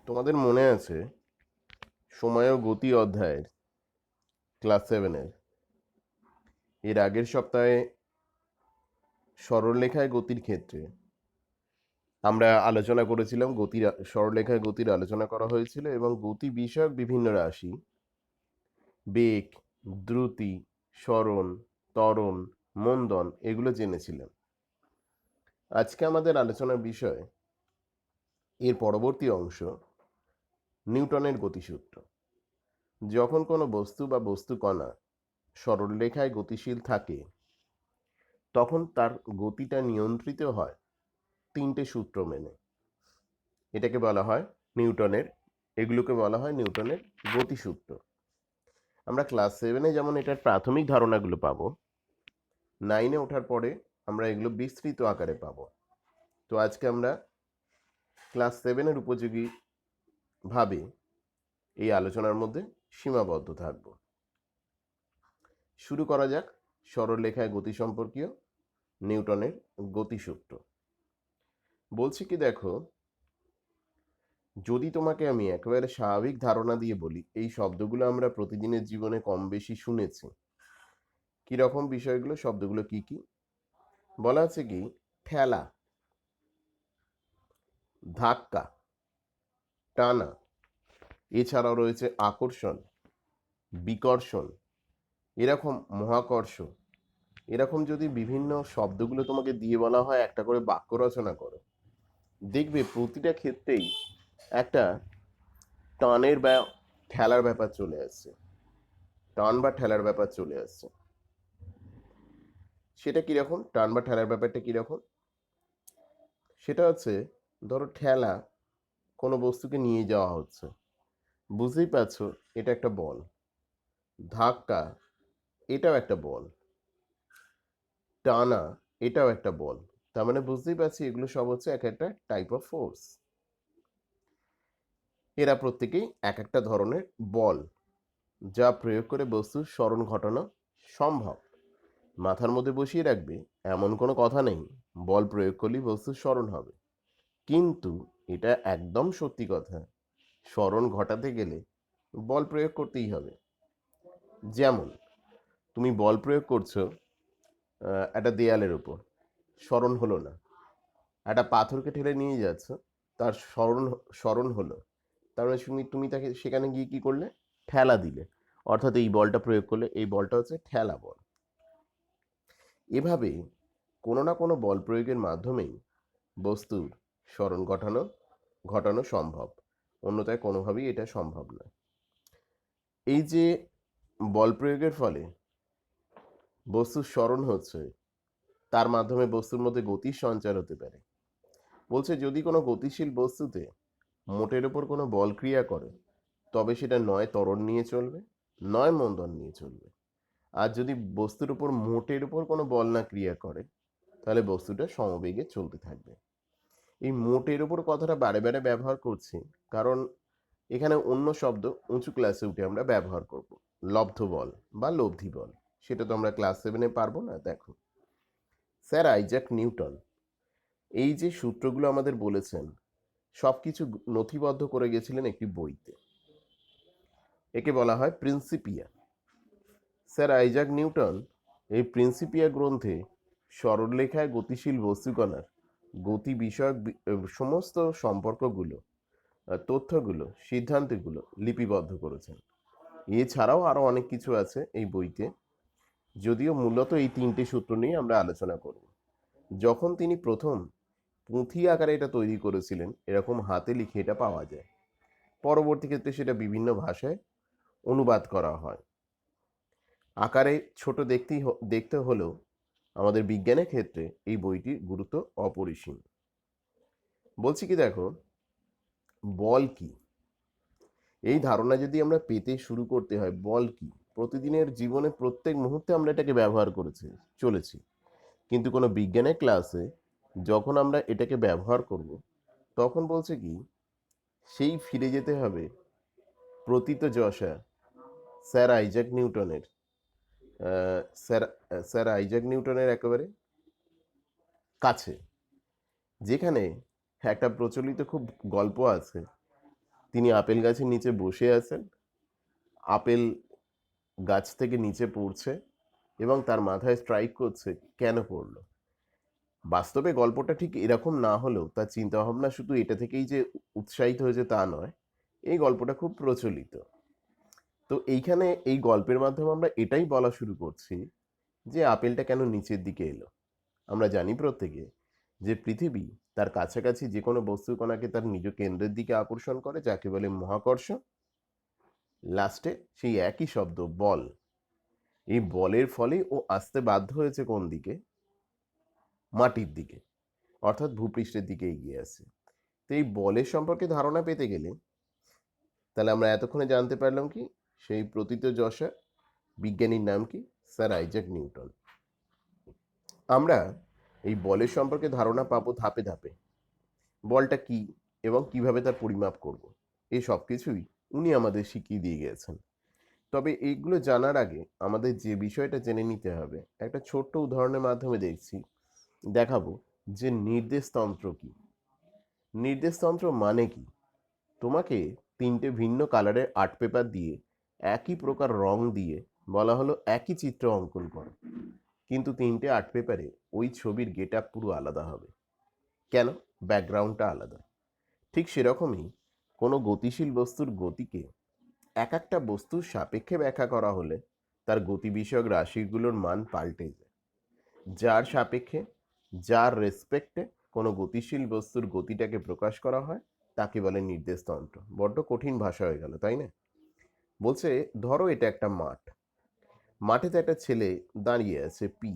তোমাদের মনে আছে সময় ও গতি অধ্যায়ের ক্লাস 7-এর এর আগের সপ্তাহে সরলরেখায় গতির ক্ষেত্রে আমরা আলোচনা করেছিলাম। সরলরেখায় গতির আলোচনা করা হয়েছিল এবং গতি বিষয়ক বিভিন্ন রাশি, বেগ, দ্রুতি, সরণ, ত্বরণ, মন্দন এগুলো জেনেছিলাম। আজকে আমাদের আলোচনার বিষয় এর পরবর্তী অংশ নিউটনের গতিসূত্র। যখন কোনো বস্তু বা বস্তু কণা সরলরেখায় গতিশীল থাকে তখন তার গতিটা নিয়ন্ত্রিত হয় তিনটে সূত্র মেনে। এটাকে বলা হয় নিউটনের এগুলোকে বলা হয় নিউটনের গতিসূত্র। আমরা ক্লাস 7-এ যেমন এটার প্রাথমিক ধারণাগুলো পাবো, 9-এ ওঠার পরে আমরা এগুলো বিস্তৃত আকারে পাবো। তো আজকে আমরা ক্লাস 7-এর উপযোগী ভাবে এই আলোচনার মধ্যে সীমাবদ্ধ থাকব। শুরু করা যাক সরলরেখায় গতি সম্পর্কীয় নিউটনের গতিসূত্র। বলছি কি, দেখো, যদি তোমাকে আমি একেবারে স্বাভাবিক ধারণা দিয়ে বলি, এই শব্দগুলো আমরা প্রতিদিনের জীবনে কম বেশি শুনেছি। কিরকম বিষয়গুলো, শব্দগুলো কি কি? বলা আছে কি, ঠেলা, ধাক্কা, টানা, এছাড়াও রয়েছে আকর্ষণ, বিকর্ষণ, এরকম মহাকর্ষ। এরকম যদি বিভিন্ন শব্দগুলো তোমাকে দিয়ে বলা হয় একটা করে বাক্য রচনা করো, দেখবে প্রতিটা ক্ষেত্রেই একটা টানের বা ঠেলার ব্যাপার চলে আসছে। টান বা ঠেলার ব্যাপার চলে আসছে। সেটা কিরকম? টান বা ঠেলার ব্যাপারটা কিরকম? সেটা হচ্ছে, ধরো ঠেলা, কোনো বস্তুকে নিয়ে যাওয়া হচ্ছে, বুঝতেই পারছো এটা একটা বল। ধাক্কা, এটাও একটা বল। টানা, এটাও একটা বল। তার মানে বুঝতেই পারছি এগুলো সব হচ্ছে এক একটা টাইপ অফ ফোর্স। এরা প্রত্যেকেই এক একটা ধরনের বল, যা প্রয়োগ করে বস্তুর সরণ ঘটানো সম্ভব। মাথার মধ্যে বসিয়ে রাখবে, এমন কোনো কথা নেই বল প্রয়োগ করলেই বস্তুর সরণ হবে। কিন্তু এটা একদম সত্যি কথা, সরণ ঘটাতে গেলে বল প্রয়োগ করতেই হবে। যেমন তুমি বল প্রয়োগ করছো একটা দেয়ালের উপর, সরণ হলো না। একটা পাথরকে ঠেলে নিয়ে যাচ্ছ, তার সরণ হলো। তার মানে তুমি তাকে সেখানে গিয়ে কি করলে? ঠেলা দিলে। অর্থাৎ এই বলটা প্রয়োগ করলে, এই বলটা হচ্ছে ঠেলা বল। এভাবে কোনো না কোনো বল প্রয়োগের মাধ্যমেই বস্তুর সরণ ঘটানো সম্ভব, অন্যথায় কোনোভাবেই এটা সম্ভব নয়। এই যে বল প্রয়োগের ফলে বস্তুর সরণ হচ্ছে, তার মাধ্যমে বস্তুর মধ্যে গতির সঞ্চার হতে পারে। বলছে যদি কোনো গতিশীল বস্তুতে মোটের ওপর কোনো বল ক্রিয়া করে, তবে সেটা নয় ত্বরণ নিয়ে চলবে, নয় মন্দন নিয়ে চলবে। আর যদি বস্তুর উপর মোটের উপর কোনো বল না ক্রিয়া করে, তাহলে বস্তুটা সমবেগে চলতে থাকবে। এই মোটের উপর কথাটা বারে বারে ব্যবহার করছি, কারণ এখানে অন্য শব্দ উঁচু ক্লাসে উঠে আমরা ব্যবহার করব। লব্ধ বল বা লব্ধি বল, সেটা তো আমরা ক্লাস 7-এ পারবো না। দেখো, স্যার আইজ্যাক নিউটন এই যে সূত্রগুলো আমাদের বলেছেন, সব কিছু নথিবদ্ধ করে গেছিলেন একটি বইতে। একে বলা হয় প্রিন্সিপিয়া। স্যার আইজ্যাক নিউটন এই প্রিন্সিপিয়া গ্রন্থে সরলরেখায় গতিশীল বস্তুকণার গতি বিষয়ক সমস্ত সম্পর্কগুলো, তথ্যগুলো, সিদ্ধান্তগুলো লিপিবদ্ধ করেছেন। এছাড়াও আরও অনেক কিছু আছে এই বইতে, যদিও মূলত এই তিনটে সূত্র নিয়ে আমরা আলোচনা করব। যখন তিনি প্রথম পুঁথি আকারে এটা তৈরি করেছিলেন, এরকম হাতে লিখে এটা পাওয়া যায়। পরবর্তী ক্ষেত্রে সেটা বিভিন্ন ভাষায় অনুবাদ করা হয়। আকারে ছোট দেখতে হলেও আমাদের বিজ্ঞানের ক্ষেত্রে এই বইটির গুরুত্ব অপরিসীম। বলছি কি, দেখো, বল কি, এই ধারণা যদি আমরা পেতে শুরু করতে হয়, বল কি, প্রতিদিনের জীবনে প্রত্যেক মুহূর্তে আমরা এটাকে ব্যবহার চলেছি। কিন্তু কোনো বিজ্ঞানের ক্লাসে যখন আমরা এটাকে ব্যবহার করব, তখন বলছে কি, সেই ফিরে যেতে হবে প্রথিতযশা স্যার আইজ্যাক নিউটনের স্যার স্যার আইজ্যাক নিউটনের একেবারে কাছে, যেখানে একটা প্রচলিত খুব গল্প আছে তিনি আপেল গাছের নিচে বসে আছেন, আপেল গাছ থেকে নিচে পড়ছে এবং তার মাথায় স্ট্রাইক করছে। কেন পড়ল? বাস্তবে গল্পটা ঠিক এরকম না হলেও তার চিন্তাভাবনা শুধু এটা থেকেই যে উৎসাহিত হয়েছে তা নয়। এই গল্পটা খুব প্রচলিত। তো এইখানে এই গল্পের মাধ্যমে আমরা এটাই বলা শুরু করছি যে আপেলটা কেন নিচের দিকে এলো। আমরা জানি প্রত্যেকে যে পৃথিবী তার কাছাকাছি যে কোনো বস্তু কণাকে তার নিজ কেন্দ্রের দিকে আকর্ষণ করে, যাকে বলে মহাকর্ষ। লাস্টে সেই একই শব্দ বল। এই বলের ফলে ও আসতে বাধ্য হয়েছে কোন দিকে? মাটির দিকে, অর্থাৎ ভূপৃষ্ঠের দিকে এগিয়ে আসে। তো এই বলের সম্পর্কে ধারণা পেতে গেলে তাহলে আমরা এতক্ষণে জানতে পারলাম কি সেই প্রথিতযশা বিজ্ঞানীর নাম কি? Sir Isaac Newton. আমরা এই বলের সম্পর্কে ধারণা পাবো ধাপে ধাপে। বলটা কি এবং কিভাবে তার পরিমাপ করব, এই সব কিছুই উনি আমাদের শিখিয়ে দিয়ে গেছেন। তবে এইগুলো জানার আগে আমাদের যে বিষয়টা জেনে নিতে হবে, একটা ছোট্ট উদাহরণের মাধ্যমে দেখাবো যে নির্দেশতন্ত্র কি। নির্দেশতন্ত্র মানে কি? তোমাকে তিনটে ভিন্ন কালারের আর্ট পেপার দিয়ে একই প্রকার রং দিয়ে বলা হলো একই চিত্র অঙ্কন করো, কিন্তু তিনটে আর্ট পেপারে ওই ছবির গেট আপ পুরো আলাদা হবে। কেন? ব্যাকগ্রাউন্ডটা আলাদা। ঠিক সেরকমই কোনো গতিশীল বস্তুর গতিকে এক একটা বস্তুর সাপেক্ষে ব্যাখ্যা করা হলে তার গতি বিষয়ক রাশিগুলোর মান পাল্টে যায়। যার সাপেক্ষে, যার রেসপেক্টে কোনো গতিশীল বস্তুর গতিটাকে প্রকাশ করা হয় তাকে বলে নির্দেশতন্ত্র। বড্ড কঠিন ভাষা হয়ে গেল, তাই না? বলছে ধরো এটা একটা মাঠ। মাঠে তো একটা ছেলে দাঁড়িয়ে আছে পি।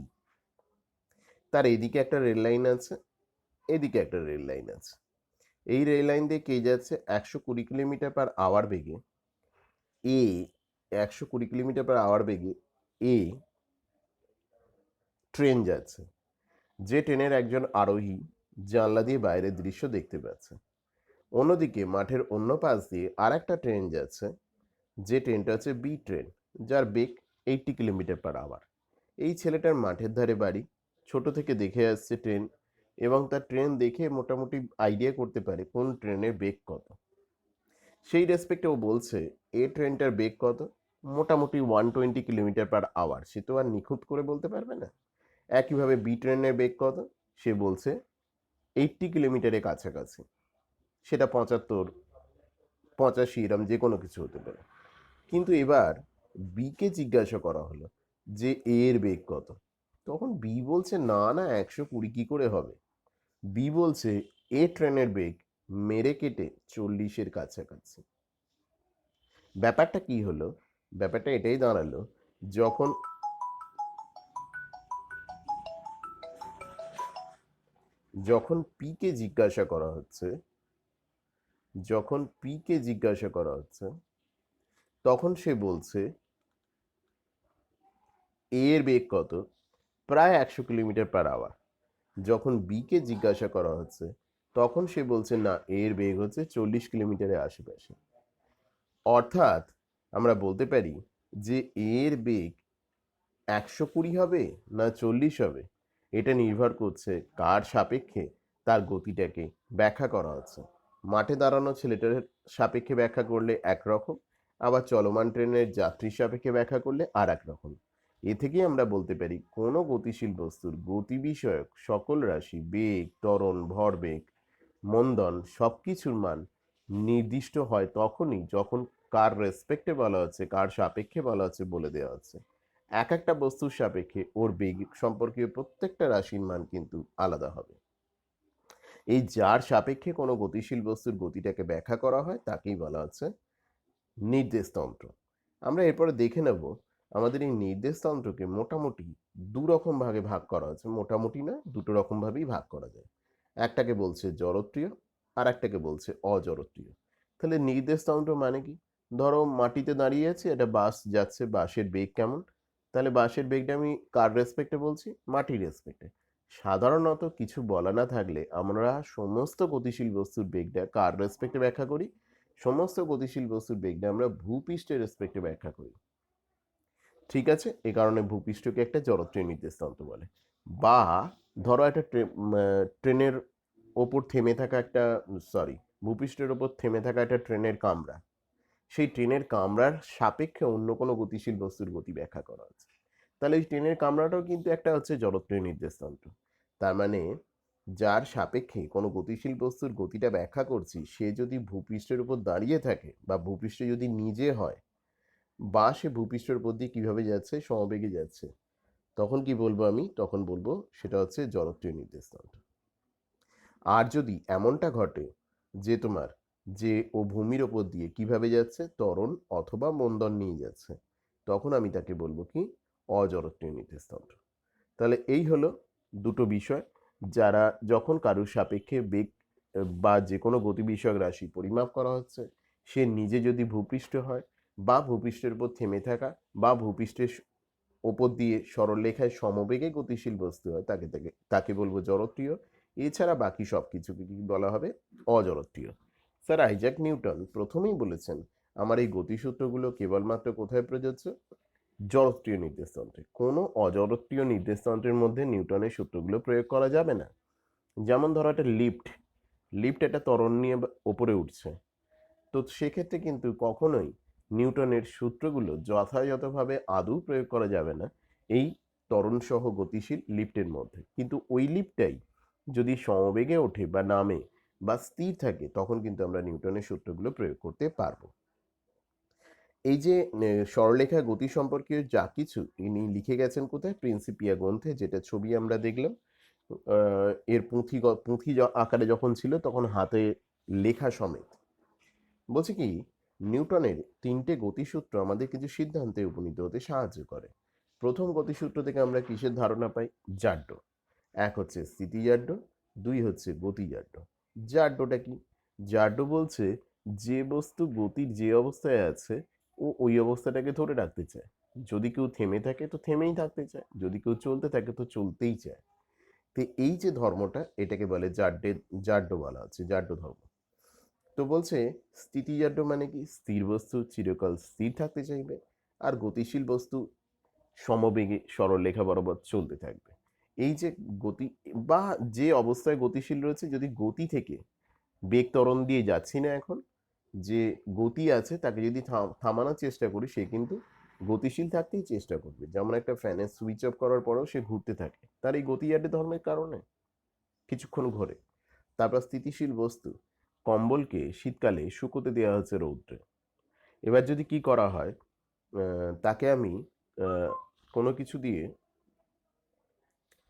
তার এদিকে একটা রেল লাইন আছে, এদিকে একটা রেল লাইন আছে। এই রেল লাইন দিয়ে কে যাচ্ছে? 120 কিলোমিটার/আওয়ার বেগে। এ 120 কিলোমিটার/আওয়ার বেগে এ ট্রেন যাচ্ছে। যে ট্রেনের একজন আরোহী জানলা দিয়ে বাইরের দৃশ্য দেখতে পাচ্ছে। অন্যদিকে মাঠের অন্য পাশ দিয়ে আর একটা ট্রেন যাচ্ছে, যে ট্রেনটা হচ্ছে বি ট্রেন, যার বেগ 80 কিলোমিটার/আওয়ার। এই ছেলেটার মাঠের ধারে বাড়ি, ছোট থেকে দেখে আসছে ট্রেন, এবং তার ট্রেন দেখে মোটামুটি আইডিয়া করতে পারে কোন ট্রেনের বেগ কত। সেই রেসপেক্টে ও বলছে এ ট্রেনটার বেগ কত? মোটামুটি 120 কিলোমিটার/আওয়ার। সে তো আর নিখুঁত করে বলতে পারবে না। একইভাবে বি ট্রেনের বেগ কত? সে বলছে 80 কিলোমিটারের কাছাকাছি। সেটা 75, 85 এরম যে কোনো কিছু হতে পারে। কিন্তু এবার বিকে জিজ্ঞাসা করা হলো যে এর বেগ কত। তখন বি বলছে না না, 120 কি করে হবে। বি বলছে এ ট্রেনের বেগ মেরে কেটে 40-এর কাছাকাছি। ব্যাপারটা কি হলো? ব্যাপারটা এটাই দাঁড়ালো, যখন যখন পিকে জিজ্ঞাসা করা হচ্ছে যখন পিকে জিজ্ঞাসা করা হচ্ছে তখন সে বলছে এর বেগ কত? প্রায় 100 কিলোমিটার/আওয়ার। যখন বিকে জিজ্ঞাসা করা হচ্ছে তখন সে বলছে না, এর বেগ হচ্ছে 40 কিলোমিটারের আশেপাশে। অর্থাৎ আমরা বলতে পারি যে এর বেগ 120 হবে না 40 হবে, এটা নির্ভর করছে কার সাপেক্ষে তার গতিটাকে ব্যাখ্যা করা হচ্ছে। মাঠে দাঁড়ানো ছেলেটার সাপেক্ষে ব্যাখ্যা করলে একরকম, আবার চলমান ট্রেনের যাত্রীর সাপেক্ষে ব্যাখ্যা করলে আর এক রকম। এ থেকেই আমরা বলতে পারি কোনো গতিশীল বস্তুর গতি বিষয়ক সকল রাশি, বেগ, ত্বরণ, ভরবেগ, মন্দন সব কিছুর মান নির্দিষ্ট হয় তখনই যখন কার রেসপেক্টে বলা হচ্ছে, কার সাপেক্ষে বলা হচ্ছে বলে দেওয়া হচ্ছে। এক একটা বস্তুর সাপেক্ষে ওর বেগ সম্পর্কীয় প্রত্যেকটা রাশির মান কিন্তু আলাদা হবে। এই যার সাপেক্ষে কোনো গতিশীল বস্তুর গতিটাকে ব্যাখ্যা করা হয় তাকেই বলা হচ্ছে নির্দেশতন্ত্র। আমরা এরপরে দেখে নেব আমাদের এই নির্দেশতন্ত্রকে মোটামুটি দু রকম ভাগে ভাগ করা হচ্ছে। মোটামুটি না, দুটো রকম ভাবেই ভাগ করা যায়। একটাকে বলছে জড়ত্রীয়, আর একটাকে বলছে অজড়ত্রীয়। তাহলে নির্দেশতন্ত্র মানে কি? ধরো মাটিতে দাঁড়িয়ে আছে, একটা বাস যাচ্ছে, বাসের বেগ কেমন? তাহলে বাসের বেগটা আমি কার রেসপেক্টে বলছি? মাটির রেসপেক্টে। সাধারণত কিছু বলা না থাকলে আমরা সমস্ত গতিশীল বস্তুর বেগটা কার রেসপেক্টে ব্যাখ্যা করি? সমস্ত গতিশীল বস্তুর বেগটা আমরা ভূপৃষ্ঠের রেসপেক্টে ব্যাখ্যা করি। ঠিক আছে, এ কারণে ভূপৃষ্ঠকে একটা জড়ত্রীয় নির্দেশতন্ত্র বলে। বা ধরো একটা ট্রেনের ওপর থেমে থাকা একটা, সরি, ভূপৃষ্ঠের ওপর থেমে থাকা একটা ট্রেনের কামরা, সেই ট্রেনের কামরার সাপেক্ষে অন্য কোনো গতিশীল বস্তুর গতি ব্যাখ্যা করা হচ্ছে। তাহলে এই ট্রেনের কামরাটাও কিন্তু একটা হচ্ছে জড়ত্বীয় নির্দেশতন্ত্র। তার মানে যার সাপেক্ষে কোনো গতিশীল বস্তুর গতিটা ব্যাখ্যা করছি, সে যদি ভূপৃষ্ঠের উপর দাঁড়িয়ে থাকে বা ভূপৃষ্ঠ যদি নিজে হয়, বা সে ভূপৃষ্ঠের উপর দিয়ে কীভাবে যাচ্ছে, সমবেগে যাচ্ছে, তখন কি বলবো আমি? তখন বলবো সেটা হচ্ছে জড়ত্বীয় নির্দেশতন্ত্র। আর যদি এমনটা ঘটে যে তোমার যে ও ভূমির ওপর দিয়ে কিভাবে যাচ্ছে, ত্বরণ অথবা মন্দন নিয়ে যাচ্ছে, তখন আমি তাকে বলবো কি? অজড়ত্বীয় নির্দেশতন্ত্র। তাহলে এই হলো দুটো বিষয়, যারা যখন কারুর সাপেক্ষে বেগ বা যে কোনো গতি বিষয়ক রাশি পরিমাপ করা হচ্ছে, সে নিজে যদি ভূপৃষ্ঠ হয় বা ভূপৃষ্ঠের উপর থেমে থাকা বা ভূপৃষ্ঠের ওপর দিয়ে সরলরেখায় সমবেগে গতিশীল বস্তু হয়, তাকে তাকে তাকে বলবো জড়ত্বীয়। এছাড়া বাকি সব কিছুকে কি বলা হবে? অজড়ত্বীয়। স্যার আইজ্যাক নিউটন প্রথমেই বলেছেন আমার এই গতিসূত্রগুলো কেবলমাত্র কোথায় প্রযোজ্য? জড়ত্বীয় নির্দেশতন্ত্রে। কোনো অজড়ত্বীয় নির্দেশতন্ত্রের মধ্যে নিউটনের সূত্রগুলো প্রয়োগ করা যাবে না। যেমন ধরো একটা লিফট, লিফট একটা ত্বরণ নিয়ে ওপরে উঠছে, তো সেক্ষেত্রে কিন্তু কখনোই নিউটনের সূত্রগুলো যথাযথভাবে আদৌ প্রয়োগ করা যাবে না এই ত্বরণসহ গতিশীল লিফটের মধ্যে। কিন্তু ওই লিফটটাই যদি সমবেগে ওঠে বা নামে বা স্থির থাকে, তখন কিন্তু আমরা নিউটনের সূত্রগুলো প্রয়োগ করতে পারবো। এই যে সরলরেখা গতি সম্পর্কে যা কিছু ইনি লিখে গেছেন কোথায়? প্রিন্সিপিয়া গ্রন্থে, যেটা ছবি আমরা দেখলাম। এর পুঁথি আকারে যখন ছিল তখন হাতে লেখা সমেত। বলছে কি, নিউটনের তিনটে গতিসূত্র আমাদের কিছু সিদ্ধান্তে উপনীত হতে সাহায্য করে। প্রথম গতিসূত্র থেকে আমরা কিসের ধারণা পাই? জাড্য। এক হচ্ছে স্থিতিজাড্য, দুই হচ্ছে গতিজাড্য। জাড্যটা কি? জাড্য বলছে যে বস্তু গতির যে অবস্থায় আছে ও ওই অবস্থাটাকে ধরে রাখতে চায়। যদি কেউ থেমে থাকে তো থেমেই থাকতে চায়, যদি কেউ চলতে থাকে তো চলতেই চায়। তো এই যে ধর্মটা, এটাকে বলে জাড্য বলা হচ্ছে, জাড্য ধর্ম। তো বলছে স্থিতিজাড্য মানে কি? স্থির বস্তু চিরকাল স্থির থাকতে চাইবে, আর গতিশীল বস্তু সমবেগে সরলরেখা বরাবর চলতে থাকবে। এই যে গতি বা যে অবস্থায় গতিশীল রয়েছে, যদি গতি থেকে বেগ ত্বরণ দিয়ে যাচ্ছি না এখন, যে গতি আছে তাকে যদি থামানোর চেষ্টা করি, সে কিন্তু গতিশীল থাকতেই চেষ্টা করবে। যেমন একটা ফ্যানের সুইচ অফ করার পরেও সে ঘুরতে থাকে, তার এই গতিজাড্য ধর্মের কারণে কিছুক্ষণ ঘোরে। তারপর স্থিতিশীল বস্তু, কম্বলকে শীতকালে শুকোতে দেওয়া হচ্ছে রৌদ্রে। এবার যদি কি করা হয়, তাকে আমি কোনো কিছু দিয়ে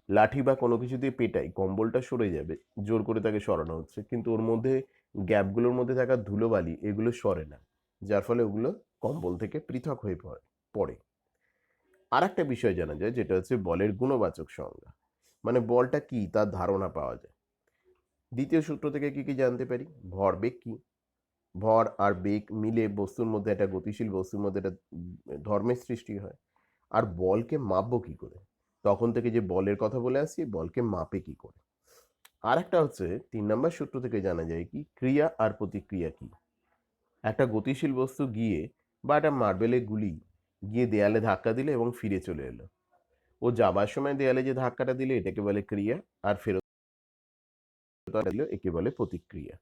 লাঠি বা কোনো কিছু দিয়ে পেটাই, কম্বলটা সরে যাবে, জোর করে তাকে সরানো হচ্ছে, কিন্তু ওর মধ্যে গ্যাপগুলোর মধ্যে থাকা ধুলোবালি এগুলো সরে না, যার ফলে ওগুলো কম্বল থেকে পৃথক হয়ে পড়ে। আর একটা বিষয় জানা যায়, যেটা হচ্ছে বলের গুণবাচক সংজ্ঞা, মানে বলটা কি তার ধারণা পাওয়া যায়। দ্বিতীয় সূত্র থেকে কি কি জানতে পারি? ভরবেগ কি? ভর আর বেগ মিলে বস্তুর মধ্যে, একটা গতিশীল বস্তুর মধ্যে একটা ধর্মের সৃষ্টি হয়। আর বলকে মাপবো কি করে? তখন থেকে যে বলের কথা বলে আসছি, বলকে মাপে কি করে? আর একটা হচ্ছে 3 নম্বর সূত্র থেকে জানা যায় কি, ক্রিয়া আর প্রতিক্রিয়া কি। একটা গতিশীল বস্তু গিয়ে বা একটা মার্বেলে গুলি গিয়ে দেয়ালে ধাক্কা দিলে এবং ফিরে চলে এলো, ও যাবার সময় দেয়ালে যে ধাক্কাটা দিলে এটাকে বলে ক্রিয়া, আর ফেরত দিল একে বলে প্রতিক্রিয়া।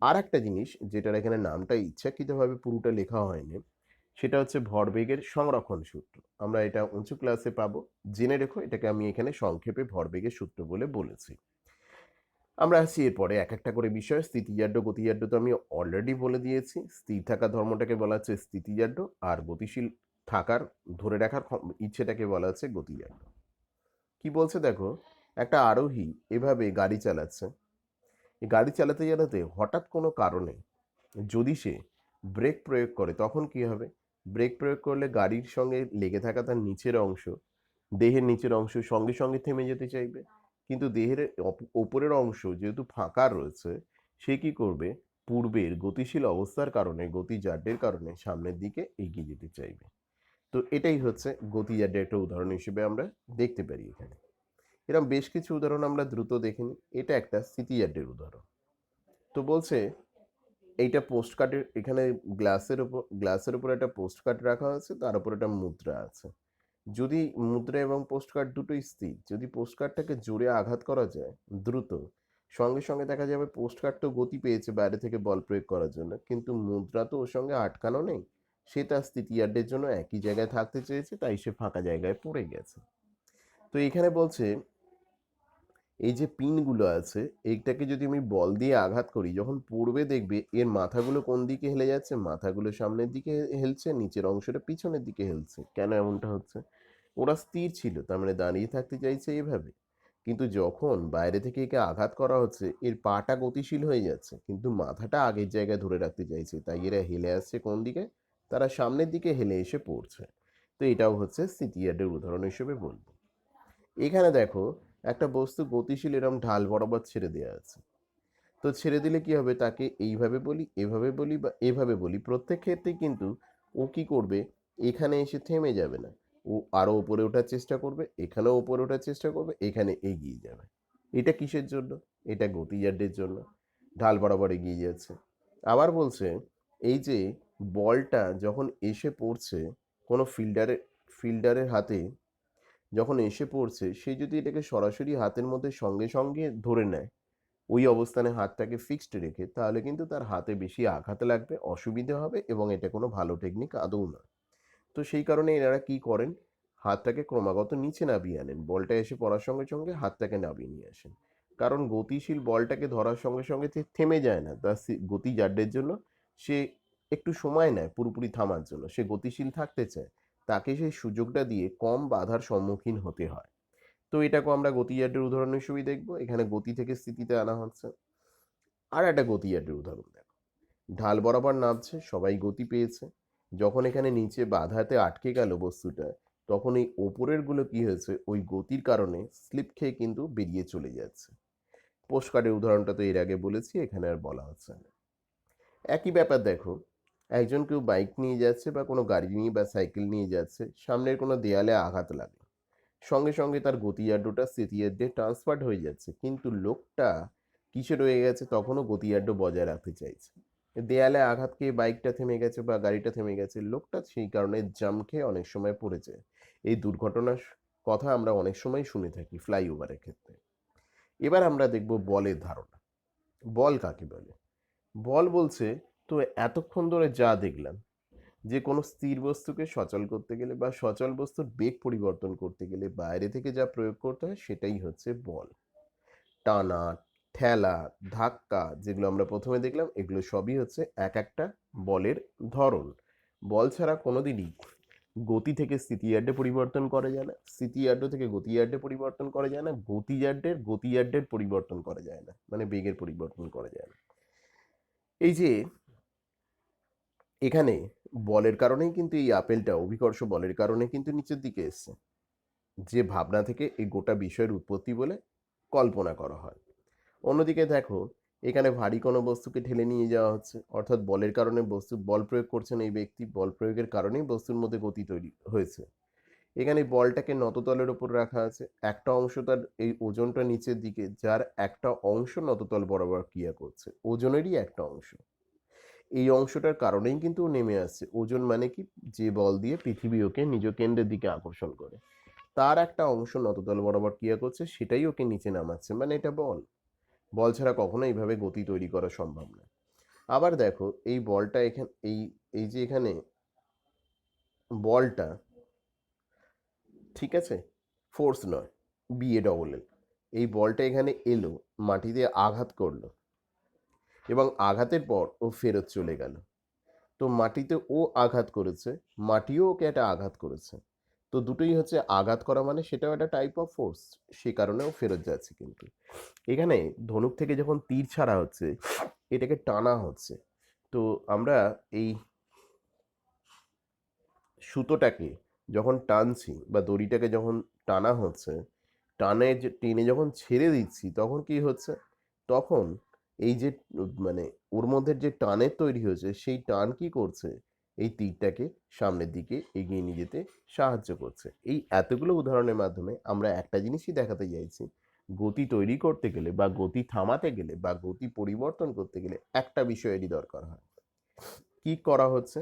আর একটা জিনিস যেটার এখানে নামটা ইচ্ছাকৃতভাবে পুরোটা লেখা হয়নি, সেটা হচ্ছে ভরবেগের সংরক্ষণ সূত্র। আমরা এটা উঁচু ক্লাসে পাবো, জেনে রেখো, এটাকে আমি এখানে সংক্ষেপে ভরবেগের সূত্র বলে বলেছি। আমরা আসছি এরপরে এক একটা করে বিষয়। স্থিতিজাড্য গতিজাড্য তো আমি অলরেডি বলে দিয়েছি। স্থির থাকার ধর্মটাকে বলা হচ্ছে স্থিতিজাড্য, আর গতিশীল থাকার ধরে রাখার ইচ্ছেটাকে বলা হচ্ছে গতিজাড্য। কি বলছে দেখো, একটা আরোহী এভাবে গাড়ি চালাচ্ছে, এই গাড়ি চালাতে চালাতে হঠাৎ কোনো কারণে যদি সে ব্রেক প্রয়োগ করে, তখন কি হবে? ব্রেক প্রয়োগ করলে গাড়ির সঙ্গে লেগে থাকা তার নিচের অংশ, দেহের নিচের অংশ সঙ্গে সঙ্গে থেমে যেতে চাইবে, কিন্তু দেহের ওপরের অংশ যেহেতু ফাঁকা রয়েছে, সে কি করবে? পূর্বের গতিশীল অবস্থার কারণে, গতিজাড্যের কারণে সামনের দিকে এগিয়ে যেতে চাইবে। তো এটাই হচ্ছে গতিজাড্যের একটা উদাহরণ হিসেবে আমরা দেখতে পারি এখানে। এরকম বেশ কিছু উদাহরণ আমরা দ্রুত দেখে নিই। এটা একটা স্থিতিজাড্যের উদাহরণ। তো বলছে এইটা পোস্ট কার্ডের, এখানে গ্লাসের উপর একটা পোস্ট কার্ড রাখা আছে, তার উপর একটা মুদ্রা আছে। যদি মুদ্রা এবং পোস্ট কার্ড দুটোই স্থির, যদি পোস্ট কার্ডটাকে জোরে আঘাত করা যায় দ্রুত, সঙ্গে সঙ্গে দেখা যাবে পোস্টকার্ড তো গতি পেয়েছে বাইরে থেকে বল প্রয়োগ করার জন্য, কিন্তু মুদ্রা তো ওর সঙ্গে আটকানো নেই। সে তার স্থিতিয়ার্ডের জন্য একই জায়গায় থাকতে চেয়েছে, তাই সে ফাঁকা জায়গায় পড়ে গেছে। তো এখানে বলছে এই যে পিনগুলো আছে, এইটাকে যদি আমি বল দিয়ে আঘাত করি, যখন পড়বে দেখবে এর মাথাগুলো কোন দিকে হেলে যাচ্ছে, মাথাগুলো সামনের দিকে হেলছে, নিচের অংশটা পিছনের দিকে হেলছে। কেন এমনটা হচ্ছে? ওরা স্থির ছিল, তার মানে দাঁড়িয়ে থাকতে চাইছে এভাবে। কিন্তু যখন বাইরে থেকে একে আঘাত করা হচ্ছে, এর পাটা গতিশীল হয়ে যাচ্ছে, কিন্তু মাথাটা আগের জায়গায় ধরে রাখতে চাইছে, তাই এরা হেলে আসছে কোন দিকে? তারা সামনের দিকে হেলে এসে পড়ছে। তো এটাও হচ্ছে স্থিতিয়ার্ডের উদাহরণ হিসেবে বলবো। এখানে দেখো একটা বস্তু গতিশীল এরম ঢাল বরাবর ছেড়ে দেওয়া আছে। তো ছেড়ে দিলে কি হবে? তাকে এইভাবে বলি, এভাবে বলি বা এভাবে বলি, প্রত্যেক ক্ষেত্রেই কিন্তু ও কি করবে? এখানে এসে থেমে যাবে না। ও আরো উপরে ওঠার চেষ্টা করবে, এখানেও উপরে ওঠার চেষ্টা করবে, এখানে এগিয়ে যাবে। এটা কিসের জন্য? এটা গতিজাড্যের জন্য। ঢাল বরাবর এগিয়ে যাচ্ছে। আবার বলছে এই যে বলটা যখন এসে পড়ছে কোনো ফিল্ডারের হাতে, যখন এসে পড়ছে, সে যদি এটাকে সরাসরি হাতের মধ্যে সঙ্গে সঙ্গে ধরে নেয়, ওই অবস্থানে হাতটাকে ফিক্সড রেখে, তাহলে কিন্তু তার হাতে বেশি আঘাত লাগবে, অসুবিধে হবে, এবং এটা কোনো ভালো টেকনিক আদৌ না। তো সেই কারণে এনারা কি করেন? হাতটাকে ক্রমাগত নিচে নামিয়ে আনেন, বলটা এসে পড়ার সঙ্গে সঙ্গে হাতটাকে নামিয়ে নিয়ে আসেন। কারণ গতিশীল বলটাকে ধরার সঙ্গে সঙ্গে সে থেমে যায় না, তার গতি জাড্যের জন্য সে একটু সময় নেয় পুরোপুরি থামার জন্য, সে গতিশীল থাকতে চায়। তাকে সেই সুযোগটা দিয়ে কম বাধার সম্মুখীন হতে হয়। তো এটাকেও আমরা গতিজাড্যের উদাহরণ হিসেবেই দেখবো। এখানে গতি থেকে স্থিতিতে আনা হচ্ছে। আর একটা গতিজাড্যের উদাহরণ দেখো, ঢাল বরাবর নামছে, সবাই গতি পেয়েছে। যখন এখানে নিচে বাধাতে আটকে গেল বস্তুটা, তখন এই ওপরের গুলো কি হয়েছে? ওই গতির কারণে স্লিপ খেয়ে কিন্তু বেরিয়ে চলে যাচ্ছে। পোস্টকার্ডের উদাহরণটা তো এর আগে বলেছি, এখানে আর বলা হচ্ছে না। একই ব্যাপার দেখো, একজন কেউ বাইক নিয়ে যাচ্ছে বা কোনো গাড়ি নিয়ে বা সাইকেল নিয়ে যাচ্ছে, সামনের কোনো দেয়ালে আঘাত লাগলো, সঙ্গে সঙ্গে তার গতিয়ার্ডটা স্থিতিয়ার্ডে ট্রান্সফার্ড হয়ে যাচ্ছে, কিন্তু লোকটা কিসে রয়ে গেছে? তখনও গতিয়ার্ড বজায় রাখতে চাইছে। দেয়ালে আঘাত খেয়ে বাইকটা থেমে গেছে বা গাড়িটা থেমে গেছে, লোকটা সেই কারণে জাম খেয়ে অনেক সময় পড়েছে। এই দুর্ঘটনার কথা আমরা অনেক সময় শুনে থাকি ফ্লাইওভারের ক্ষেত্রে। এবার আমরা দেখব বলের ধারণা। বল কাকে বলে? বল বলছে, তো এতক্ষণ ধরে যা দেখলাম, যে কোনো স্থির বস্তুকে সচল করতে গেলে বা সচল বস্তুর বেগ পরিবর্তন করতে গেলে বাইরে থেকে যা প্রয়োগ করতে হয় সেটাই হচ্ছে বল। টানা, ঠেলা, ধাক্কা, যেগুলো আমরা প্রথমে দেখলাম, এগুলো সবই হচ্ছে এক একটা বলের ধরন। বল ছাড়া কোনোদিনই গতি থেকে স্থিতিয়ার্ডে পরিবর্তন করা যায় না, স্থিতিয়ার্ড থেকে গতিয়ার্ডে পরিবর্তন করা যায় না, গতিয়ার্ডের পরিবর্তন করা যায় না, মানে বেগের পরিবর্তন করা যায় না। এই যে এখানে বলের কারণেই কিন্তু এই আপেলটা, অভিকর্ষ বলের কারণে কিন্তু নিচের দিকে এসছে, যে ভাবনা থেকে এই গোটা বিষয়ের উৎপত্তি বলে কল্পনা করা হয়। অন্যদিকে দেখো, এখানে ভারী কোনো বস্তুকে ঠেলে নিয়ে যাওয়া হচ্ছে, অর্থাৎ বলের কারণে বল প্রয়োগ করছেন এই ব্যক্তি, বল প্রয়োগের কারণেই বস্তুর মধ্যে গতি তৈরি হয়েছে। এখানে বলটাকে নততলের উপর রাখা আছে, একটা অংশ তার এই ওজনটা নিচের দিকে, যার একটা অংশ নততল বরাবর ক্রিয়া করছে, ওজনেরই একটা অংশ। এই অংশটার কারণেই কিন্তু ও নেমে আসছে। ওজন মানে কি? যে বল দিয়ে পৃথিবী ওকে নিজ কেন্দ্রের দিকে আকর্ষণ করে, তার একটা অংশ নততল বরাবর ক্রিয়া করছে, সেটাই ওকে নিচে নামাচ্ছে, মানে এটা বল। বল ছাড়া কখনো এইভাবে গতি তৈরি করা সম্ভব না। আবার দেখো, এই বলটা এখানে এই যে এখানে বলটা, ঠিক আছে, ফোর্স নয়, BA, এই বলটা এখানে এলো, মাটিতে আঘাত করলো, এবং আঘাতের পর ও ফেরত চলে গেল। তো মাটিতে ও আঘাত করেছে, মাটিও ওকে একটা আঘাত করেছে। তো দুটোই হচ্ছে আঘাত করা, মানে সেটাও একটা টাইপ অফ ফোর্স, সে কারণেও ফেরত যাচ্ছে। কিন্তু এখানে ধনুক থেকে যখন তীর ছাড়া হচ্ছে, এটাকে টানা হচ্ছে। তো আমরা এই সুতোটাকে যখন টানছি বা দড়িটাকে যখন টানা হচ্ছে, টেনে যখন ছেড়ে দিচ্ছি, তখন কি হচ্ছে? তখন এই যে মানে ওর মধ্যে যে টানের তৈরি হয়েছে, সেই টান কি করছে? এই তীরটাকে সামনের দিকে এগিয়ে নিয়ে যেতে সাহায্য করছে। এই এতগুলো উদাহরণের মাধ্যমে আমরা একটা জিনিসই দেখাতে চাইছি, গতি তৈরি করতে গেলে বা গতি থামাতে গেলে বা গতি পরিবর্তন করতে গেলে একটা বিষয়েরই দরকার হয়। কি করা হচ্ছে?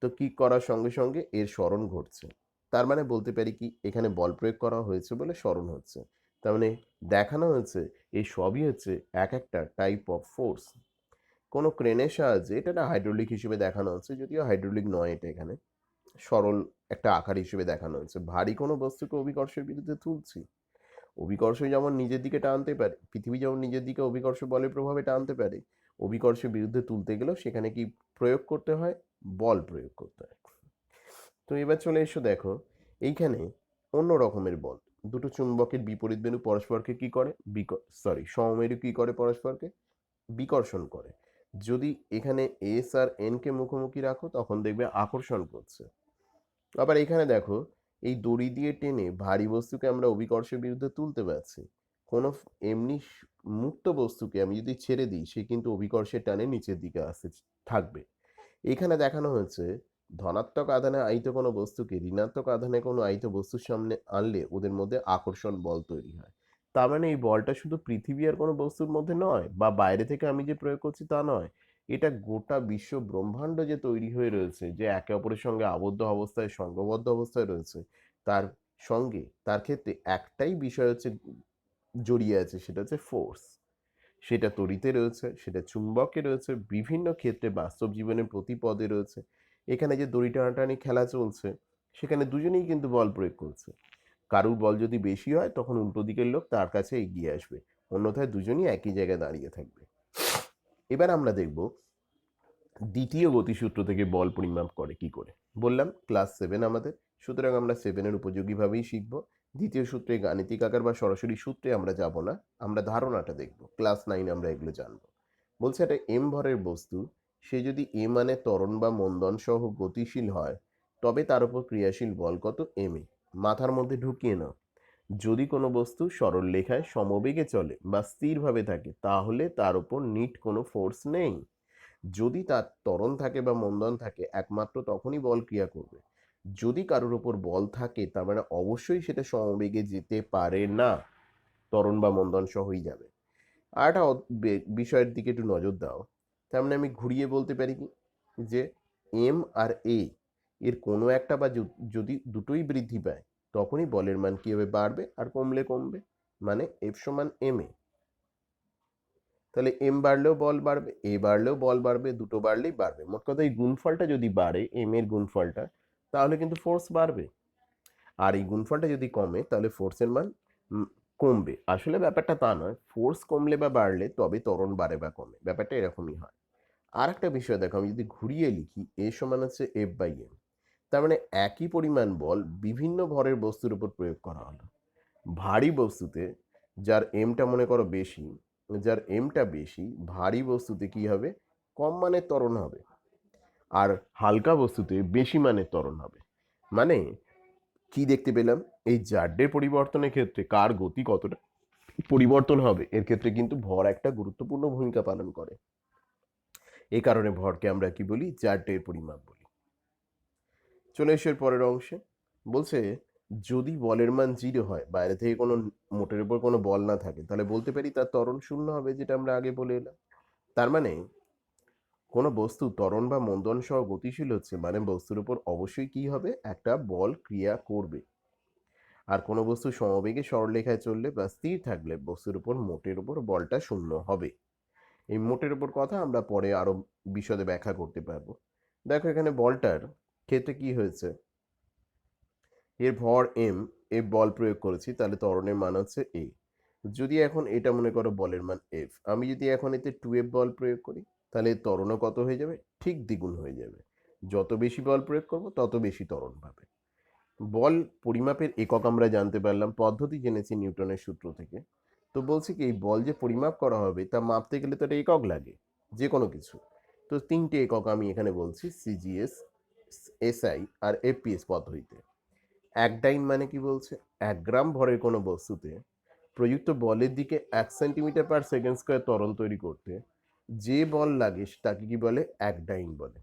তো কিক করার সঙ্গে সঙ্গে এর স্মরণ ঘটছে। তার মানে বলতে পারি কি, এখানে বল প্রয়োগ করা হয়েছে বলে স্মরণ হচ্ছে। তার মানে দেখানো হয়েছে এই সবই হচ্ছে এক একটা টাইপ অফ ফোর্স। কোনো ক্রেনের সাহায্যে, এটা একটা হাইড্রোলিক হিসেবে দেখানো হচ্ছে, যদিও হাইড্রোলিক নয়, এটা এখানে সরল একটা আকার হিসেবে দেখানো হয়েছে। ভারী কোনো বস্তুকে অভিকর্ষের বিরুদ্ধে তুলছি, অভিকর্ষ যেমন নিজের দিকে টানতে পারে, পৃথিবী যেমন নিজের দিকে অভিকর্ষ বলের প্রভাবে টানতে পারে, অভিকর্ষের বিরুদ্ধে তুলতে গেলেও সেখানে কি প্রয়োগ করতে হয়? বল প্রয়োগ করতে হয়। তো এবার চলে এসো, দেখো এইখানে অন্য রকমের বল। দুটো চুম্বকের বিপরীত মেরু পরস্পরকে কি করে, সমমেরু কি করে পরস্পরকে বিকর্ষণ করে। যদি এখানে এস আর এন কে মুখোমুখি রাখো তখন দেখবে আকর্ষণ করছে। আবার এখানে দেখো, এই দড়ি দিয়ে টেনে ভারী বস্তুকে আমরা অভিকর্ষের বিরুদ্ধে তুলতে পারছি। কোনো এমনি মুক্ত বস্তুকে আমি যদি ছেড়ে দিই, সে কিন্তু অভিকর্ষের টানে নিচের দিকে আসতে থাকবে। এখানে দেখানো হয়েছে ধনাত্মক আধানে আহিত কোনো বস্তুকে ঋণাত্মক আধানে কোনো আহিত বস্তুর সামনে আনলে ওদের মধ্যে আকর্ষণ বল তৈরি হয়। তার মানে এই বলটা শুধু পৃথিবী আর কোনো বস্তুর মধ্যে নয়, বা বাইরে থেকে আমি যে প্রয়োগ করছি তা নয়, এটা গোটা বিশ্ব ব্রহ্মাণ্ড যে তৈরি হয়ে রয়েছে, যে একে অপরের সঙ্গে আবদ্ধ অবস্থায় সংঘবদ্ধ অবস্থায় রয়েছে, তার সঙ্গে তার ক্ষেত্রে একটাই বিষয় হচ্ছে জড়িয়ে আছে, সেটা হচ্ছে ফোর্স। সেটা তড়িতে রয়েছে, সেটা চুম্বকে রয়েছে, বিভিন্ন ক্ষেত্রে বাস্তব জীবনের প্রতি পদে রয়েছে। এখানে যে দড়ি টানাটানি খেলা চলছে, সেখানে দুজনেই কিন্তু বল প্রয়োগ করছে। কারুর বল যদি বেশি হয় তখন উল্টো দিকের লোক তার কাছে এগিয়ে আসবে, অন্যথায় দুজনই একই জায়গায় দাঁড়িয়ে থাকবে। এবার আমরা দেখব দ্বিতীয় গতিসূত্র থেকে বল পরিমাপ করে কি করে। বললাম ক্লাস 7 আমাদের, সুতরাং আমরা 7-এর উপযোগীভাবেই শিখব। দ্বিতীয় সূত্রে গাণিতিক আকার বা সরাসরি সূত্রে আমরা যাব না, আমরা ধারণাটা দেখব। ক্লাস 9 আমরা এগুলো জানবো। বলছে একটা এম ভরের বস্তু, সে যদি এ মানে ত্বরণ বা মন্দন সহ গতিশীল হয়, তবে তার উপর ক্রিয়াশীল বল কত? M A. মাথার মধ্যে ঢুকিয়ে নাও, যদি কোনো বস্তু সরল রেখায় সমবেগে চলে বা স্থিরভাবে থাকে, তাহলে তার উপর নিট কোনো ফোর্স নেই। যদি তার ত্বরণ থাকে বা মন্দন থাকে, একমাত্র তখনই বল ক্রিয়া করবে। যদি কারোর উপর বল থাকে, তার মানে অবশ্যই সেটা সমবেগে যেতে পারে না, ত্বরণ বা মন্দন সহই যাবে। আর একটা বিষয়ের দিকে একটু নজর দাও। তার মানে আমি ঘুরিয়ে বলতে পারি কি, যে এম আর এ এর কোনো একটা বা যদি দুটোই বৃদ্ধি পায়, তখনই বলের মান কি হবে? বাড়বে, আর কমলে কমবে। মানে এফ সমান এম এ। তাহলে এম বাড়লেও বল বাড়বে, এ বাড়লেও বল বাড়বে, দুটো বাড়লেই বাড়বে। মোট কথা এই গুণফলটা যদি বাড়ে, এম এর গুণফলটা, তাহলে কিন্তু ফোর্স বাড়বে। আর এই গুণফলটা যদি কমে, তাহলে ফোর্সের মান কমবে। আসলে ব্যাপারটা তা নয়, ফোর্স কমলে বা বাড়লে তবে ত্বরণ বাড়ে বা কমে, ব্যাপারটা এরকমই হয়। আর একটা বিষয় দেখো, আমি যদি ঘুরিয়ে লিখি, এ সমান হচ্ছে এফ বাই এম। তার মানে একই পরিমাণ বল বিভিন্ন ভরের বস্তুর উপর প্রয়োগ করা হলো। ভারী বস্তুতে যার এমটা মনে করো বেশি, যার এমটা বেশি, ভারী বস্তুতে কি হবে? কম মানের ত্বরণ হবে। আর হালকা বস্তুতে বেশি মানের ত্বরণ হবে। মানে কি দেখতে পেলাম? এই জাড্ডের পরিবর্তনের ক্ষেত্রে কার গতি কতটা পরিবর্তন হবে, এর ক্ষেত্রে কিন্তু ভর একটা গুরুত্বপূর্ণ ভূমিকা পালন করে। এই কারণে ভরকে আমরা কি বলি? জাড্ডের পরিমাপ বলি। চলে এসে পরের অংশে। বলছে যদি বলের মান 0 হয়, বাইরে থেকে কোনো মোটের উপর কোনো বল না থাকে, তাহলে বলতে পারি তার ত্বরণ শূন্য হবে, যেটা আমরা আগে বলে এলাম। তার মানে কোনো বস্তু ত্বরণ বা মন্দন সহ গতিশীল হচ্ছে, মানে বস্তুর উপর অবশ্যই কি হবে? একটা বল ক্রিয়া করবে। আর কোনো বস্তু সমবেগে সরলরেখায় চললে বা স্থির থাকলে বস্তুর উপর মোটের উপর বলটা শূন্য হবে। এই মোটের উপর কথা আমরা পরে আরো বিশদে ব্যাখ্যা করতে পারবো। দেখো এখানে বলটার ক্ষেত্রে কি হয়েছে, এর ভর এম, এ বল প্রয়োগ করেছি, তাহলে ত্বরণের মান হচ্ছে এ। যদি এখন এটা মনে করো বলের মান এফ, আমি যদি এখন এতে 2F বল প্রয়োগ করি, তাহলে ত্বরণও কত হয়ে যাবে? ঠিক দ্বিগুণ হয়ে যাবে। যত বেশি বল প্রয়োগ করব তত বেশি ত্বরণ পাবে। বল পরিমাপের একক আমরা জানতে পারলাম, পদ্ধতি জেনেছি নিউটনের সূত্র থেকে। তো বলছি কি, এই বল যে পরিমাপ করা হবে তা মাপতে গেলে তো একটা একক লাগে, যে কোনো কিছু। তো 3টে একক আমি এখানে বলছি, সিজিএস, এসআই আর এফপিএস পদ্ধতিতে। এক ডাইন মানে কি বলছে? 1 গ্রাম ভরের কোনো বস্তুতে প্রযুক্ত বলের দিকে 1 সেন্টিমিটার/সেকেন্ড স্কোয়ার ত্বরণ তৈরি করতে যে বল লাগে তাকে কি বলে? 1 ডাইন বলে।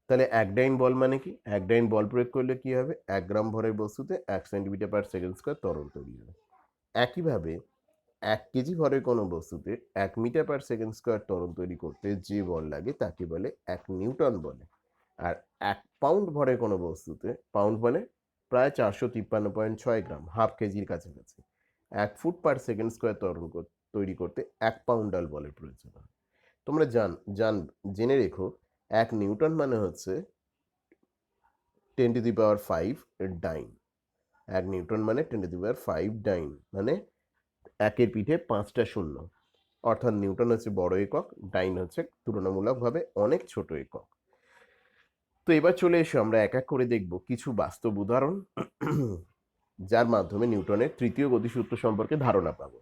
তাহলে 1 ডাইন বল মানে কি? 1 ডাইন বল প্রয়োগ করলে কি হবে? 1 গ্রাম ভরের বস্তুতে 1 সেন্টিমিটার/সেকেন্ড স্কোয়ার ত্বরণ তৈরি হবে। একইভাবে 1 কেজি ভরের কোনো বস্তুতে 1 মিটার/সেকেন্ড স্কোয়ার ত্বরণ তৈরি করতে যে বল লাগে তাকে বলে 1 নিউটন বলে। আর 1 পাউন্ড ভরের কোনো বস্তুতে, পাউন্ড মানে প্রায় 453.6 গ্রাম, হাফ কেজির কাছাকাছি, 1 ফুট পার সেকেন্ড স্কোয়ার ত্বরণ তৈরি করতে 1 পাউন্ডাল বলের প্রয়োজন হয়। তোমরা জেনে রেখো 1 নিউটন মানে হচ্ছে 10⁵ ডাইন। 1 নিউটন মানে 10⁵ ডাইন, মানে 1-এর পিঠে 5টা শূন্য। অর্থাৎ নিউটন হচ্ছে বড় একক, ডাইন হচ্ছে তুলনামূলকভাবে অনেক ছোট একক। তো এবার চলে এসো আমরা এক এক করে দেখব কিছু বাস্তব উদাহরণ যার মাধ্যমে নিউটনের তৃতীয় গতিসূত্র সম্পর্কে ধারণা পাবো।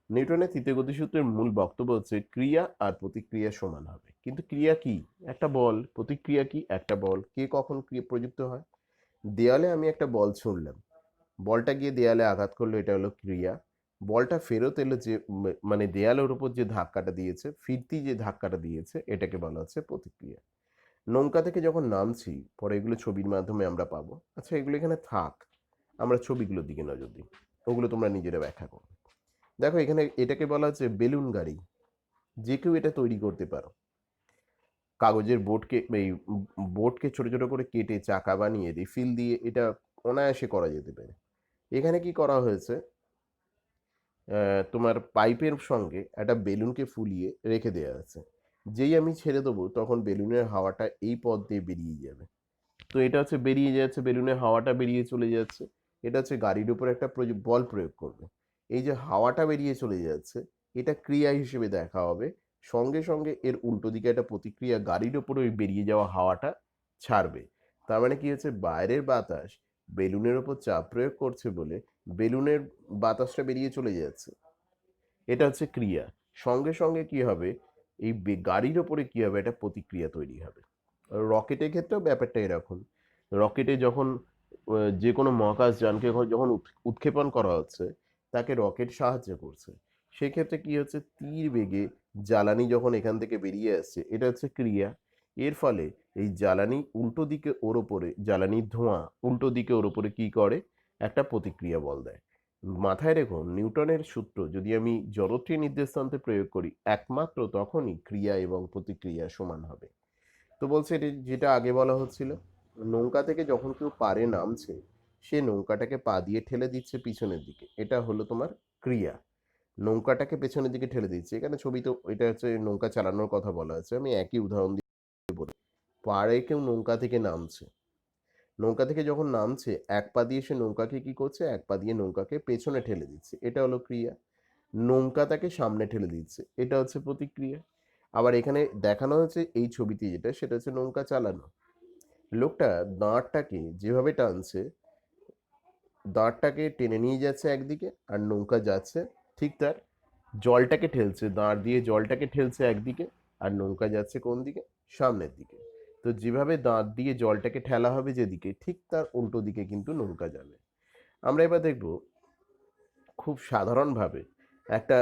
নিউটনের তৃতীয় গতিসূত্রের মূল বক্তব্য হচ্ছে ক্রিয়া আর প্রতিক্রিয়া সমান হবে। কিন্তু ক্রিয়া কি? একটা বল। প্রতিক্রিয়া কি? একটা বল। কে কখন প্রযুক্ত হয়? দেয়ালে আমি একটা বল ছুঁড়লাম, বলটা গিয়ে দেয়ালে আঘাত করলো, এটা হলো ক্রিয়া। বলটা ফেরত এলো, যে মানে দেয়ালের উপর যে ধাক্কাটা দিয়েছে, ফিরতি যে ধাক্কাটা দিয়েছে, এটাকে বলা হচ্ছে প্রতিক্রিয়া। নৌকা থেকে যখন নামছি, পরে এগুলো ছবির মাধ্যমে আমরা পাবো। আচ্ছা, এগুলো এখানে থাক, আমরা ছবিগুলোর দিকে নজর দিই, ওগুলো তোমরা নিজেরা ব্যাখ্যা করো। দেখো এখানে এটাকে বলা হচ্ছে বেলুন গাড়ি। যে কেউ এটা তৈরি করতে পারো। কাগজের বোর্ডকে ছোট ছোট করে কেটে চাকা বানিয়ে রিফিল দিয়ে এটা অনায়াসে করা যেতে পারে। এখানে কি করা হয়েছে, তোমার পাইপের সঙ্গে একটা বেলুনকে ফুলিয়ে রেখে দেওয়া আছে। যেই আমি ছেড়ে দেবো তখন বেলুনের হাওয়াটা এই পথ দিয়ে বেরিয়ে যাবে। তো এটা হচ্ছে বেরিয়ে যাচ্ছে, বেলুনের হাওয়াটা বেরিয়ে চলে যাচ্ছে। এটা হচ্ছে গাড়ির উপর একটা বল প্রয়োগ করবে। এই যে হাওয়াটা বেরিয়ে চলে যাচ্ছে, এটা ক্রিয়া হিসেবে দেখা হবে। সঙ্গে সঙ্গে এর উল্টো দিকে একটা প্রতিক্রিয়া, গাড়ির উপরে ওই বেরিয়ে যাওয়া হাওয়াটা ছাড়বে। তার মানে কি হচ্ছে, বাইরের বাতাস বেলুনের ওপর চাপ প্রয়োগ করছে বলে বেলুনের বাতাসটা বেরিয়ে চলে যাচ্ছে। এটা হচ্ছে ক্রিয়া। সঙ্গে সঙ্গে কি হবে, এই গাড়ির ওপরে কি হবে, একটা প্রতিক্রিয়া তৈরি হবে। রকেটের ক্ষেত্রেও ব্যাপারটা এরকম। রকেটে যখন যে কোনো মহাকাশযানকে যখন উৎক্ষেপণ করা হচ্ছে, তাকে রকেট সাহায্য করছে। সেক্ষেত্রে কি হচ্ছে, তীর বেগে জ্বালানি যখন এখান থেকে বেরিয়ে আসছে, এটা হচ্ছে ক্রিয়া। এর ফলে এই জ্বালানি উল্টো দিকে ওর ওপরে, জ্বালানির ধোঁয়া উল্টো দিকে ওর ওপরে কি করে, একটা প্রতিক্রিয়া বল দেয়। মাথায় রেখো, নিউটনের সূত্র যদি আমি জড়ত্বের নির্দেশান্তে প্রয়োগ করি, একমাত্র তখনই ক্রিয়া এবং প্রতিক্রিয়া সমান হবে। তো বলছে যেটা আগে বলা হচ্ছিল, নৌকা থেকে যখন কেউ পাড়ে নামছে, সে নৌকাটাকে পা দিয়ে ঠেলে দিচ্ছে পিছনের দিকে, এটা হলো তোমার ক্রিয়া। নৌকাটাকে পেছনের দিকে ঠেলে দিচ্ছে। এখানে ছবি তো এটা হচ্ছে নৌকা চালানোর কথা বলা আছে, আমি একই উদাহরণ দিয়ে বলি। পাড়ে কেউ নৌকা থেকে নামছে, নৌকা থেকে যখন নামছে এক পা দিয়ে সে নৌকাকে কি করছে, এক পা দিয়ে নৌকাকে পেছনে ঠেলে দিচ্ছে, এটা হলো ক্রিয়া। নৌকা তাকে সামনে ঠেলে দিচ্ছে, এটা হচ্ছে প্রতিক্রিয়া। আবার এখানে দেখানো হচ্ছে এই ছবিতে যেটা, সেটা হচ্ছে নৌকা চালানো। লোকটা দাঁড়টাকে যেভাবে টানছে, দাঁড়টাকে টেনে নিয়ে যাচ্ছে একদিকে, আর নৌকা যাচ্ছে ঠিক তার, জলটাকে ঠেলছে, দাঁড় দিয়ে জলটাকে ঠেলছে একদিকে, আর নৌকা যাচ্ছে কোন দিকে, সামনের দিকে। তো যেভাবে দাঁত দিয়ে জলটাকে ঠেলা হবে যেদিকে, ঠিক তার উল্টো দিকে কিন্তু নৌকা যাবে। আমরা এবার দেখব খুব সাধারণভাবে একটা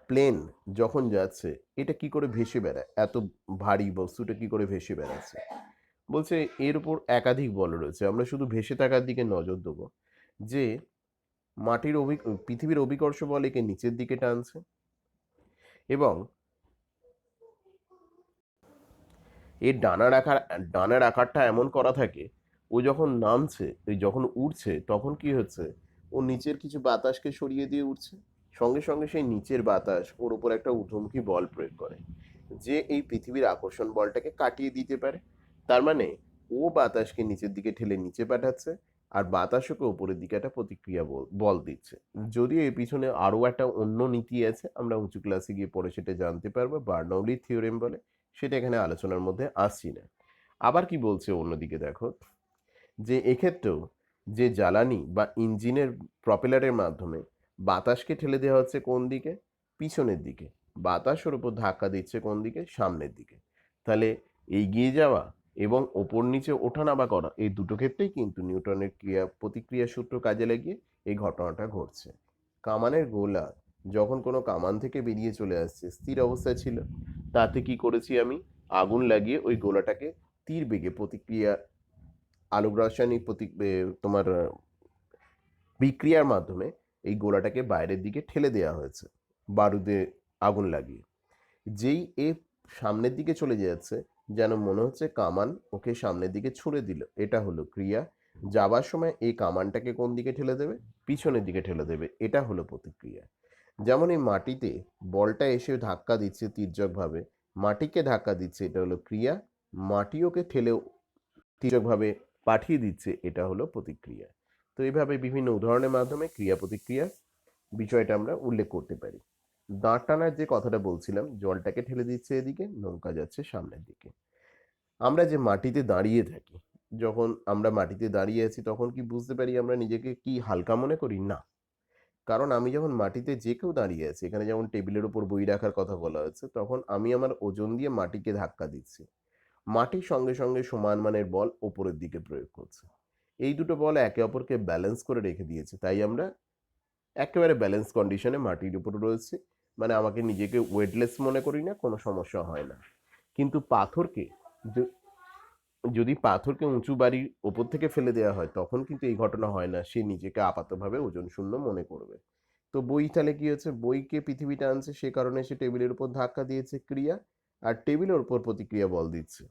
প্লেন যখন যাচ্ছে, এটা কি করে ভেসে বেড়ায়, এত ভারী বস্তুটা কি করে ভেসে বেড়াচ্ছে। বলছে এর উপর একাধিক বল রয়েছে। আমরা শুধু ভেসে থাকার দিকে নজর দেবো, যে পৃথিবীর অভিকর্ষ বল একে নিচের দিকে টানছে, এবং এর ডানার আকারটা এমন করা থাকে, ও যখন নামছে, যখন উড়ছে, তখন কি হচ্ছে, ও নিচের কিছু বাতাসকে সরিয়ে দিয়ে উঠছে। সঙ্গে সঙ্গে সেই নিচের বাতাস ওর উপর একটা ঊর্ধ্বমুখী বল প্রয়োগ করে, যে এই পৃথিবীর আকর্ষণ বলটাকে কাটিয়ে দিতে পারে। তার মানে ও বাতাসকে নিচের দিকে ঠেলে নিচে পাঠাচ্ছে, আর বাতাসকে উপরের দিকে একটা প্রতিক্রিয়া বল দিচ্ছে। যদিও এর পিছনে আরও একটা অন্য নীতি আছে, আমরা উঁচু ক্লাসে গিয়ে পরে সেটা জানতে পারবো, বার্নৌলি থিওরেম বলে, সেটা এখানে আলোচনার মধ্যে আসছি না। আবার কি বলছে অন্যদিকে দেখো, যে এক্ষেত্রেও যে জ্বালানি বা ইঞ্জিনের প্রপেলারের মাধ্যমে বাতাসকে ঠেলে দেওয়া হচ্ছে কোন দিকে, পিছনের দিকে। বাতাস ওর উপর ধাক্কা দিচ্ছে কোন দিকে, সামনের দিকে। তাহলে এগিয়ে যাওয়া এবং ওপর নিচে ওঠানামা করা, এই দুটো ক্ষেত্রেই কিন্তু নিউটনের প্রতিক্রিয়া সূত্র কাজে লাগিয়ে এই ঘটনাটা ঘটছে। কামানের গোলা যখন কোনো কামান থেকে বেরিয়ে চলে আসছে, স্থির অবস্থায় ছিল, তাতে কি করেছি আমি, আগুন লাগিয়ে ওই গোলাটাকে তীর বেগে প্রতিক্রিয়া, আলোক রাসায়নিক তোমার বিক্রিয়ার মাধ্যমে এই গোলাটাকে বাইরের দিকে ঠেলে দেওয়া হয়েছে বারুদে আগুন লাগিয়ে। যেই এ সামনের দিকে চলে যাচ্ছে, যেন মনে হচ্ছে কামান ওকে সামনের দিকে ছুড়ে দিল, এটা হলো ক্রিয়া। যাবার সময় এই কামানটাকে কোন দিকে ঠেলে দেবে? পিছনের দিকে ঠেলে দেবে। এটা হলো প্রতিক্রিয়া। যেমন এই মাটিতে বলটা এসে ধাক্কা দিচ্ছে তির্যকভাবে, মাটিকে ধাক্কা দিচ্ছে, এটা হলো ক্রিয়া। মাটি ওকে ঠেলেও তির্যকভাবে পাঠিয়ে দিচ্ছে, এটা হলো প্রতিক্রিয়া। তো এইভাবে বিভিন্ন উদাহরণের মাধ্যমে ক্রিয়া প্রতিক্রিয়া বিষয়টা আমরা উল্লেখ করতে পারি। দাঁড় টানার যে কথাটা বলছিলাম, জলটাকে ঠেলে দিচ্ছে এদিকে, নৌকা যাচ্ছে সামনের দিকে। আমরা যে মাটিতে দাঁড়িয়ে থাকি, যখন আমরা মাটিতে দাঁড়িয়ে আছি তখন কি বুঝতে পারি আমরা নিজেকে কি হালকা মনে করি? না। কারণ আমি যখন মাটিতে যে কেউ দাঁড়িয়ে আছি, এখানে যেমন টেবিলের উপর বই রাখার কথা বলা হয়েছে, তখন আমি আমার ওজন দিয়ে মাটিকে ধাক্কা দিচ্ছি। মাটির সঙ্গে সঙ্গে সমান মানের বল ওপরের দিকে প্রয়োগ করছে। এই দুটো বল একে অপরকে ব্যালেন্স করে রেখে দিয়েছে, তাই আমরা একেবারে ব্যালেন্স কন্ডিশনে মাটির উপর রয়েছে, মানে আমাকে নিজেকে ওয়েটলেস মনে করি না, কোনো সমস্যা হয় না। কিন্তু পাথরকে যদি পাথরকে উঁচু বাড়ির ওপর থেকে ফেলে দেওয়া হয়, তখন কিন্তু এই ঘটনা হয় না, সে নিজেকে আপাতভাবে ওজন শূন্য মনে করবে। তো বই তাহলে কি হচ্ছে, বইকে পৃথিবীটা আনছে, সে কারণে সে টেবিলের উপর ধাক্কা দিয়েছে, ক্রিয়া। আর টেবিলের উপর প্রতিক্রিয়া বল দিচ্ছে।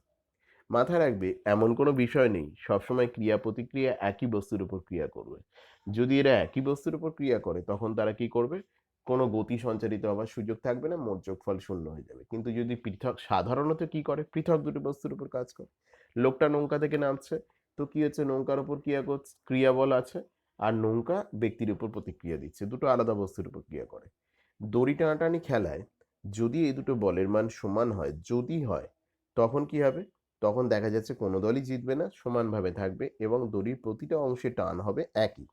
মাথায় রাখবে, এমন কোনো বিষয় নেই সবসময় ক্রিয়া প্রতিক্রিয়া একই বস্তুর উপর ক্রিয়া করবে। যদি এরা একই বস্তুর উপর ক্রিয়া করে, তখন তারা কি করবে? কোনো গতি সঞ্চারিত হওয়ার সুযোগ থাকবে না, মোট যোগফল শূন্য হয়ে যাবে। কিন্তু যদি পৃথক, সাধারণত কি করে, পৃথক দুটো বস্তুর উপর কাজ করে। লোকটা নৌকা থেকে নামছে, তো কি হচ্ছে, নৌকার উপর ক্রিয়া করছে, ক্রিয়া বল আছে, আর নৌকা ব্যক্তির উপর প্রতিক্রিয়া দিচ্ছে, দুটো আলাদা বস্তুর উপর ক্রিয়া করে। দড়ি টানাটানি খেলায় যদি এই দুটো বলের মান সমান হয়, যদি হয়, তখন কি হবে? তখন দেখা যাচ্ছে কোনো দলই জিতবে না, সমানভাবে থাকবে এবং দড়ির প্রতিটা অংশে টান হবে একই।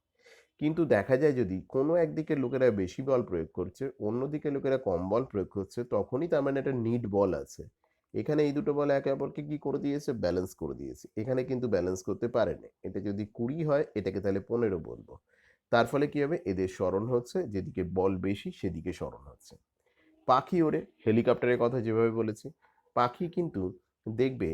কিন্তু দেখা যায় যদি কোনো একদিকে লোকেরা বেশি বল প্রয়োগ করছে, অন্যদিকে লোকেরা কম বল প্রয়োগ করছে, তখনই তার মানে একটা নিট বল আছে। এখানে এই দুটো বল একে অপরকে কি করে দিয়েছে? ব্যালেন্স করে দিয়েছে। এখানে কিন্তু ব্যালেন্স করতে পারেনি। এটা যদি 20 হয়, এটাকে তাহলে 15 বলবো। তার ফলে কি হবে? এদের সরণ হচ্ছে, যেদিকে বল বেশি সেদিকে সরণ হচ্ছে। পাখি ওড়ে, হেলিকপ্টারের কথা যেভাবে বলেছি, পাখি কিন্তু দেখবে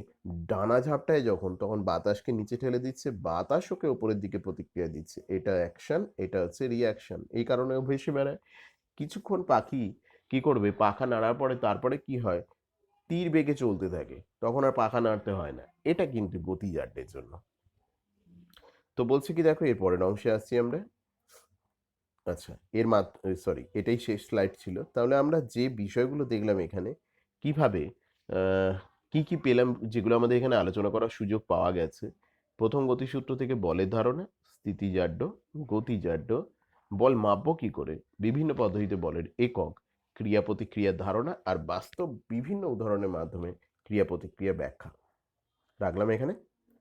ডানা ঝাপটায় যখন, তখন বাতাসকে নিচে ঠেলে দিচ্ছে, বাতাস ওকে ওপরের দিকে প্রতিক্রিয়া দিচ্ছে। এটা অ্যাকশন, এটা হচ্ছে রিয়াকশন। এই কারণে ও ভেসে বেড়ায়। কিছুক্ষণ পাখি কি করবে, পাখা নাড়ার পরে তারপরে কি হয়, তীর বেগে চলতে থাকে, তখন আর পাখা নাড়তে হয় না। এটা কিন্তু গতিজাড্যের জন্য। তো বলছি কি, দেখো এর পরের অংশে আসছি আমরা। আচ্ছা, এর সরি, এটাই শেষ স্লাইড ছিল। তাহলে আমরা যে বিষয়গুলো দেখলাম এখানে, কিভাবে আহ, কি কি পেলাম, যেগুলো আমাদের এখানে আলোচনা করার সুযোগ পাওয়া গেছে। প্রথম গতিসূত্র থেকে বলের ধারণা, স্থিতিজাড্য, গতিজাড্য, বল মাপবো কি করে, বিভিন্ন পদ্ধতিতে বলের একক, ক্রিয়া প্রতিক্রিয়ার ধারণা, আর বাস্তব বিভিন্ন উদাহরণের মাধ্যমে ক্রিয়া প্রতিক্রিয়া ব্যাখ্যা। রাখলাম এখানে।